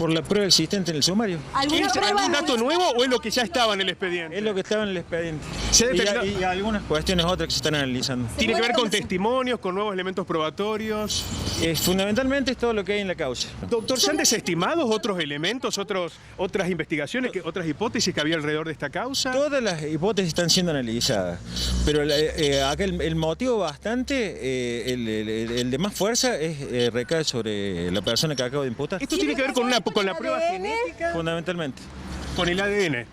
Por la prueba existente en el sumario. ¿Es algún dato nuevo o es lo que ya estaba en el expediente? Es lo que estaba en el expediente. Y algunas cuestiones otras que se están analizando. ¿Tiene que ver con testimonios, con nuevos elementos probatorios? Fundamentalmente es todo lo que hay en la causa. Doctor, ¿se han desestimado otros elementos, otras investigaciones, otras hipótesis que había alrededor de esta causa? Todas las hipótesis están siendo analizadas, pero acá el motivo bastante, el de más fuerza, recae sobre la persona que acabo de imputar. ¿Esto tiene que ver con la prueba genética? Fundamentalmente. Con el ADN.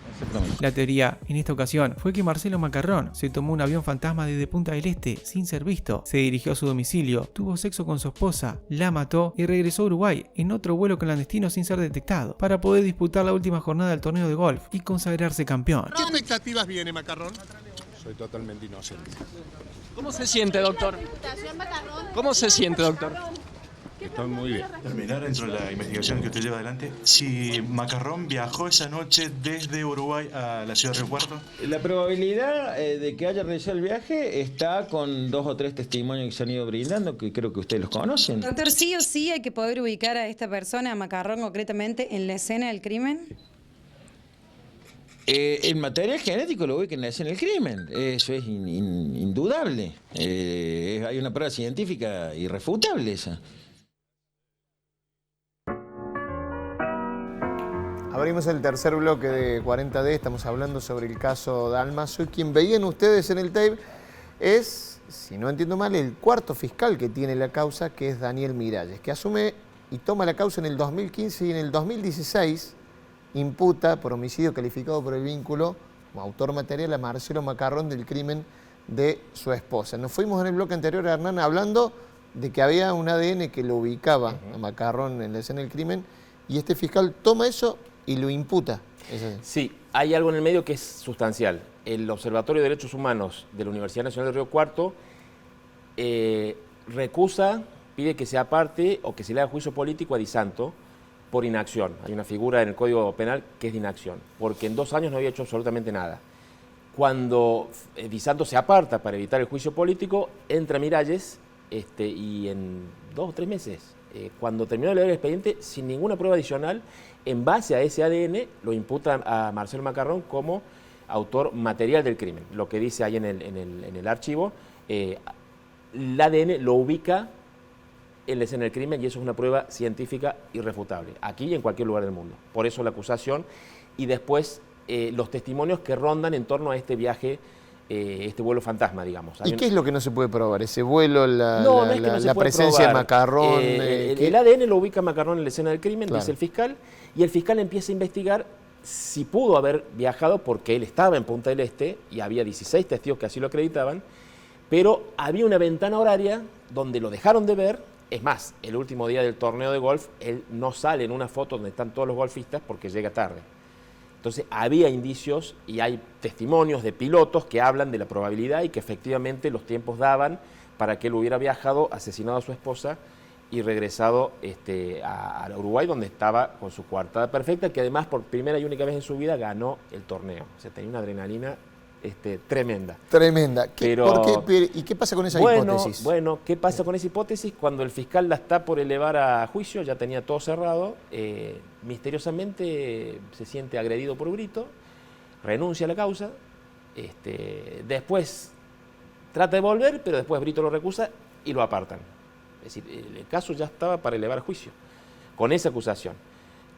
La teoría en esta ocasión fue que Marcelo Macarrón se tomó un avión fantasma desde Punta del Este sin ser visto, se dirigió a su domicilio, tuvo sexo con su esposa, la mató y regresó a Uruguay en otro vuelo clandestino sin ser detectado, para poder disputar la última jornada del torneo de golf y consagrarse campeón. ¿Qué expectativas viene, Macarrón? Soy totalmente inocente. ¿Cómo se siente, doctor? ¿Cómo se siente, doctor? Estoy muy bien. Terminar dentro de la investigación que usted lleva adelante, si Macarrón viajó esa noche desde Uruguay a la ciudad de Río Cuarto. La probabilidad de que haya realizado el viaje está con 2 o 3 testimonios que se han ido brindando, que creo que ustedes los conocen. Doctor, sí o sí hay que poder ubicar a esta persona, a Macarrón concretamente, en la escena del crimen. El material genético lo ubica en la escena del crimen, eso es indudable. Hay una prueba científica irrefutable esa. Abrimos el tercer bloque de 40D, estamos hablando sobre el caso Dalmacio. Quien veían ustedes en el tape es, si no entiendo mal, el cuarto fiscal que tiene la causa, que es Daniel Miralles, que asume y toma la causa en el 2015 y en el 2016 imputa por homicidio calificado por el vínculo como autor material a Marcelo Macarrón del crimen de su esposa. Nos fuimos en el bloque anterior, Hernán, hablando de que había un ADN que lo ubicaba a Macarrón en la escena del crimen y este fiscal toma eso y lo imputa. Sí, hay algo en el medio que es sustancial. El Observatorio de Derechos Humanos de la Universidad Nacional de Río Cuarto recusa, pide que se aparte o que se le haga juicio político a Di Santo por inacción. Hay una figura en el Código Penal que es de inacción, porque en 2 años no había hecho absolutamente nada. Cuando Di Santo se aparta para evitar el juicio político, entra Miralles y en 2 o 3 meses, cuando terminó de leer el expediente, sin ninguna prueba adicional, en base a ese ADN, lo imputan a Marcelo Macarrón como autor material del crimen. Lo que dice ahí en el archivo, el ADN lo ubica en la escena del crimen y eso es una prueba científica irrefutable, aquí y en cualquier lugar del mundo. Por eso la acusación y después los testimonios que rondan en torno a este viaje, este vuelo fantasma, digamos. ¿Y qué es lo que no se puede probar? ¿Ese vuelo, la presencia probar. De Macarrón? El ADN lo ubica Macarrón en la escena del crimen, claro, dice el fiscal, y el fiscal empieza a investigar si pudo haber viajado porque él estaba en Punta del Este y había 16 testigos que así lo acreditaban, pero había una ventana horaria donde lo dejaron de ver. Es más, el último día del torneo de golf, él no sale en una foto donde están todos los golfistas porque llega tarde. Entonces había indicios y hay testimonios de pilotos que hablan de la probabilidad y que efectivamente los tiempos daban para que él hubiera viajado, asesinado a su esposa y regresado a Uruguay, donde estaba con su coartada perfecta, que además por primera y única vez en su vida ganó el torneo. O sea, tenía una adrenalina tremenda. Tremenda. Pero, ¿y qué pasa con esa hipótesis? Bueno, ¿qué pasa con esa hipótesis? Cuando el fiscal la está por elevar a juicio, ya tenía todo cerrado, misteriosamente se siente agredido por Brito, renuncia a la causa, después trata de volver, pero después Brito lo recusa y lo apartan. Es decir, el caso ya estaba para elevar a juicio, con esa acusación.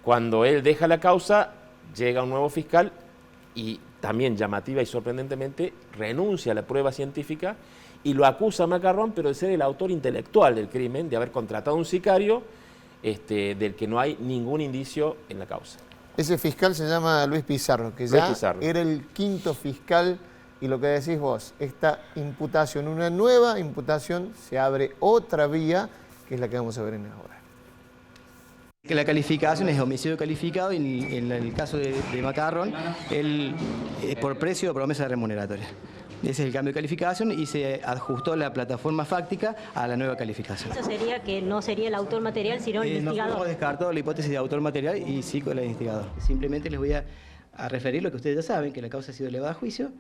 Cuando él deja la causa, llega un nuevo fiscal y también llamativa y sorprendentemente renuncia a la prueba científica y lo acusa a Macarrón, pero de ser el autor intelectual del crimen, de haber contratado a un sicario del que no hay ningún indicio en la causa. Ese fiscal se llama Luis Pizarro, que ya era el 5º fiscal, y lo que decís vos, esta imputación, una nueva imputación, se abre otra vía, que es la que vamos a ver en ahora. Que la calificación es homicidio calificado y en el caso de Macarrón, por precio o promesa remuneratoria. Ese es el cambio de calificación y se ajustó la plataforma fáctica a la nueva calificación. ¿Eso sería que no sería el autor material, sino el investigador? Nosotros hemos descartado la hipótesis de autor material y sí con el investigador. Simplemente les voy a referir lo que ustedes ya saben, que la causa ha sido elevada a juicio.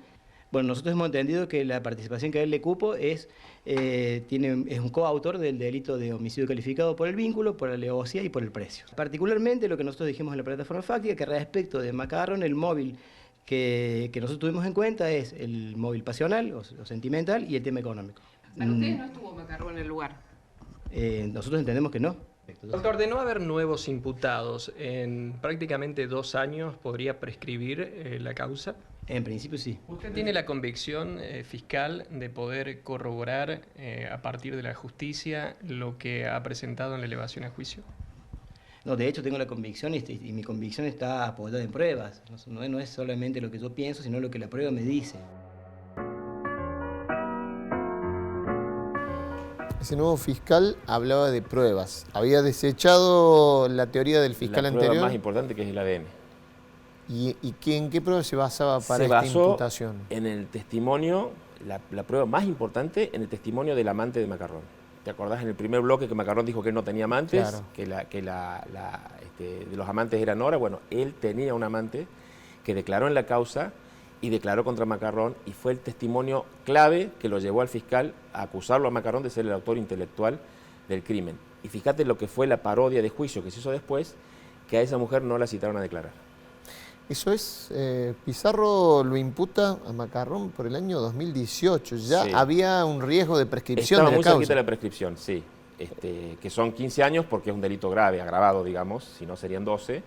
Bueno, nosotros hemos entendido que la participación que a él le cupo es un coautor del delito de homicidio calificado por el vínculo, por la alevosía y por el precio. Particularmente lo que nosotros dijimos en la plataforma fáctica, que respecto de Macarrón, el móvil que nosotros tuvimos en cuenta es el móvil pasional o sentimental y el tema económico. ¿Para ustedes no estuvo Macarrón en el lugar? Nosotros entendemos que no. Doctor, de no haber nuevos imputados, en prácticamente 2 años podría prescribir la causa. En principio sí. ¿Usted tiene la convicción fiscal de poder corroborar a partir de la justicia lo que ha presentado en la elevación a juicio? No, de hecho tengo la convicción y mi convicción está apoyada en pruebas. No es solamente lo que yo pienso, sino lo que la prueba me dice. Ese nuevo fiscal hablaba de pruebas. Había desechado la teoría del fiscal anterior. La prueba más importante, que es el ADN. ¿Y en qué prueba se basaba para esta imputación? En el testimonio, la prueba más importante, en el testimonio del amante de Macarrón. ¿Te acordás en el primer bloque que Macarrón dijo que él no tenía amantes? Claro. Que de los amantes era Nora. Bueno, él tenía un amante que declaró en la causa y declaró contra Macarrón, y fue el testimonio clave que lo llevó al fiscal a acusarlo a Macarrón de ser el autor intelectual del crimen. Y fíjate lo que fue la parodia de juicio que se hizo después, que a esa mujer no la citaron a declarar. Eso es, Pizarro lo imputa a Macarrón por el año 2018. Ya sí. Había un riesgo de prescripción de la causa. Estaba muy cerquita de la prescripción, sí. Que son 15 años porque es un delito grave, agravado, digamos, si no serían 12.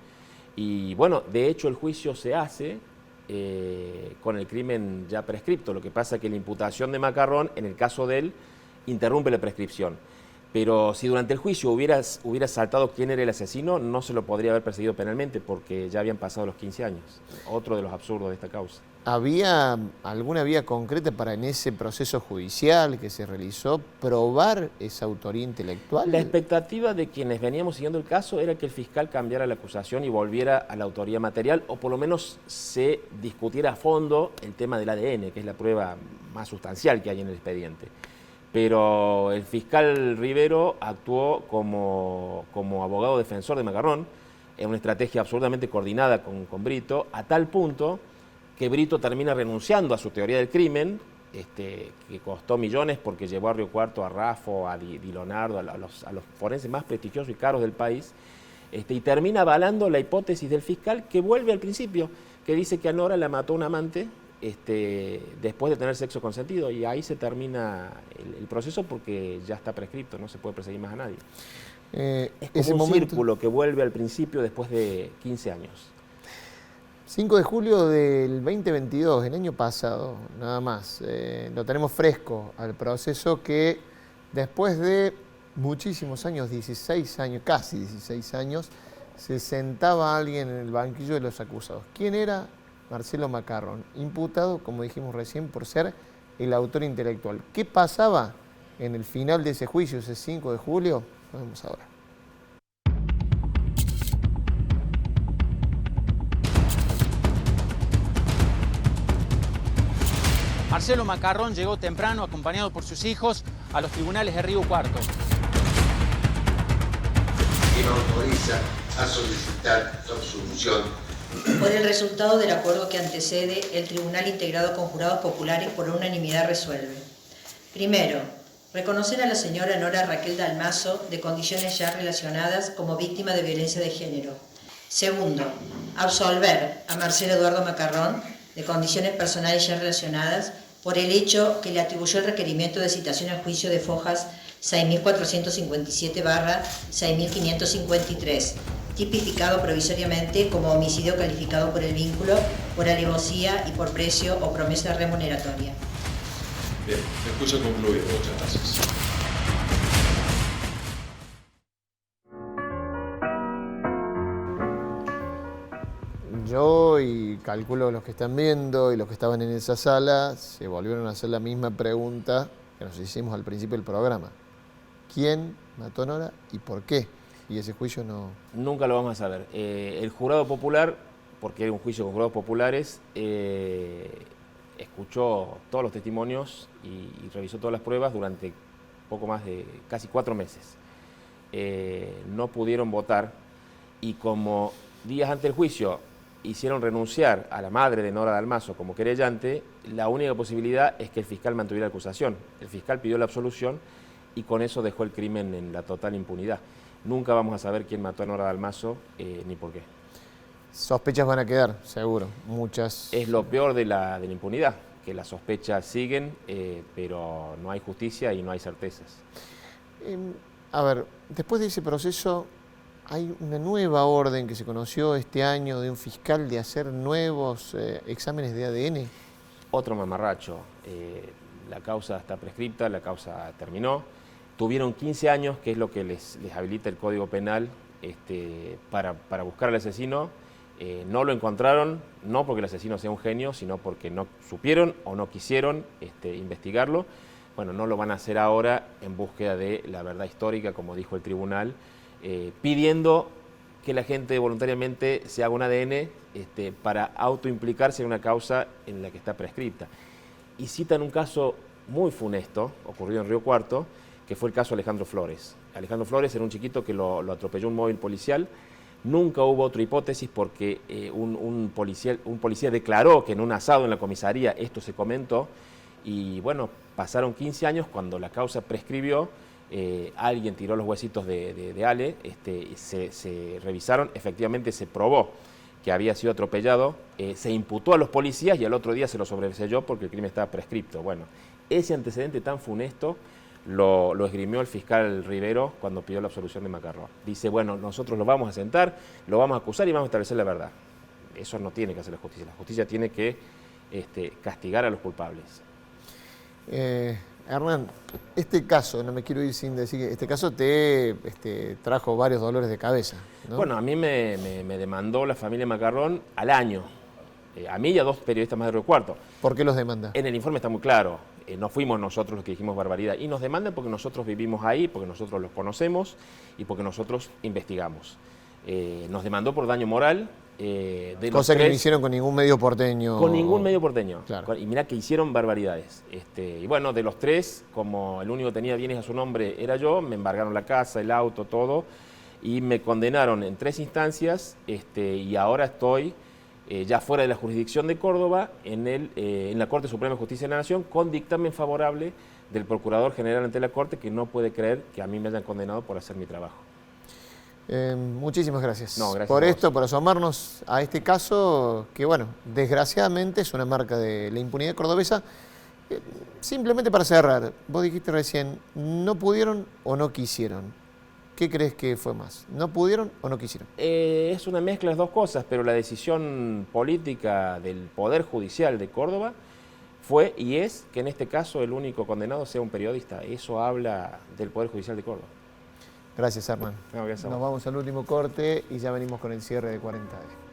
Y bueno, de hecho el juicio se hace con el crimen ya prescripto. Lo que pasa es que la imputación de Macarrón, en el caso de él, interrumpe la prescripción. Pero si durante el juicio hubiera saltado quién era el asesino, no se lo podría haber perseguido penalmente porque ya habían pasado los 15 años. Otro de los absurdos de esta causa. ¿Había alguna vía concreta para en ese proceso judicial que se realizó probar esa autoría intelectual? La expectativa de quienes veníamos siguiendo el caso era que el fiscal cambiara la acusación y volviera a la autoría material, o por lo menos se discutiera a fondo el tema del ADN, que es la prueba más sustancial que hay en el expediente. Pero el fiscal Rivero actuó como abogado defensor de Macarrón, en una estrategia absolutamente coordinada con Brito, a tal punto que Brito termina renunciando a su teoría del crimen, que costó millones porque llevó a Río Cuarto a Raffo, a Di Leonardo, a los forenses más prestigiosos y caros del país, y termina avalando la hipótesis del fiscal, que vuelve al principio, que dice que a Nora la mató un amante después de tener sexo consentido, y ahí se termina el proceso porque ya está prescripto, no se puede perseguir más a nadie. Es como un círculo que vuelve al principio después de 15 años. 5 de julio del 2022, el año pasado, nada más. Lo tenemos fresco al proceso que después de muchísimos años, 16 años, casi 16 años, se sentaba alguien en el banquillo de los acusados. ¿Quién era? Marcelo Macarrón, imputado, como dijimos recién, por ser el autor intelectual. ¿Qué pasaba en el final de ese juicio, ese 5 de julio? Lo vemos ahora. Marcelo Macarrón llegó temprano, acompañado por sus hijos, a los tribunales de Río Cuarto. Que me autoriza a solicitar su absolución. Por el resultado del acuerdo que antecede, el Tribunal Integrado con Jurados Populares por unanimidad resuelve. Primero, reconocer a la señora Nora Raquel Dalmazo de condiciones ya relacionadas como víctima de violencia de género. Segundo, absolver a Marcelo Eduardo Macarrón de condiciones personales ya relacionadas por el hecho que le atribuyó el requerimiento de citación al juicio de Fojas 6.457/6.553, tipificado provisoriamente como homicidio calificado por el vínculo, por alevosía y por precio o promesa remuneratoria. Bien, el juicio concluido. Muchas gracias. Yo y calculo los que están viendo y los que estaban en esa sala se volvieron a hacer la misma pregunta que nos hicimos al principio del programa. ¿Quién mató a Nora y por qué? Y ese juicio no... Nunca lo vamos a saber. El jurado popular, porque era un juicio con jurados populares, escuchó todos los testimonios y revisó todas las pruebas durante poco más de casi 4 meses. No pudieron votar y como días antes del juicio hicieron renunciar a la madre de Nora Dalmaso como querellante, la única posibilidad es que el fiscal mantuviera la acusación. El fiscal pidió la absolución y con eso dejó el crimen en la total impunidad. Nunca vamos a saber quién mató a Nora Dalmaso ni por qué. Sospechas van a quedar, seguro, muchas. Es lo peor de la impunidad, que las sospechas siguen, pero no hay justicia y no hay certezas. A ver, después de ese proceso, hay una nueva orden que se conoció este año de un fiscal de hacer nuevos exámenes de ADN. Otro mamarracho. La causa está prescripta, la causa terminó. Tuvieron 15 años, que es lo que les habilita el Código Penal, para buscar al asesino. No lo encontraron, no porque el asesino sea un genio, sino porque no supieron o no quisieron investigarlo. Bueno, no lo van a hacer ahora en búsqueda de la verdad histórica, como dijo el tribunal, pidiendo que la gente voluntariamente se haga un ADN para autoimplicarse en una causa en la que está prescripta. Y citan un caso muy funesto, ocurrido en Río Cuarto, que fue el caso de Alejandro Flores. Alejandro Flores era un chiquito que lo atropelló un móvil policial. Nunca hubo otra hipótesis porque un policía declaró que en un asado en la comisaría esto se comentó y bueno, pasaron 15 años cuando la causa prescribió, alguien tiró los huesitos de Ale, se revisaron, efectivamente se probó que había sido atropellado, se imputó a los policías y al otro día se lo sobreseyó porque el crimen estaba prescripto. Bueno, ese antecedente tan funesto lo esgrimió el fiscal Rivero cuando pidió la absolución de Macarrón. Dice, bueno, nosotros lo vamos a sentar, lo vamos a acusar y vamos a establecer la verdad. Eso no tiene que hacer la justicia tiene que castigar a los culpables. Hernán, este caso, no me quiero ir sin decir que este caso te trajo varios dolores de cabeza, ¿no? Bueno, a mí me demandó la familia Macarrón al año, a mí y a 2 periodistas más de Río Cuarto. ¿Por qué los demanda? En el informe está muy claro. No fuimos nosotros los que dijimos barbaridad y nos demandan porque nosotros vivimos ahí, porque nosotros los conocemos y porque nosotros investigamos. Nos demandó por daño moral. Cosa que no hicieron con ningún medio porteño. Con ningún medio porteño. Claro. Y mirá que hicieron barbaridades. Y bueno, de los 3, como el único que tenía bienes a su nombre era yo, me embargaron la casa, el auto, todo, y me condenaron en 3 instancias y ahora estoy ya fuera de la jurisdicción de Córdoba, en la Corte Suprema de Justicia de la Nación, con dictamen favorable del Procurador General ante la Corte, que no puede creer que a mí me hayan condenado por hacer mi trabajo. Muchísimas gracias, gracias por esto, por asomarnos a este caso, que bueno, desgraciadamente es una marca de la impunidad cordobesa. Simplemente para cerrar, vos dijiste recién, no pudieron o no quisieron. ¿Qué crees que fue más? ¿No pudieron o no quisieron? Es una mezcla de 2 cosas, pero la decisión política del Poder Judicial de Córdoba fue y es que en este caso el único condenado sea un periodista. Eso habla del Poder Judicial de Córdoba. Gracias, Hernán. No, gracias. Nos vamos al último corte y ya venimos con el cierre de 40D.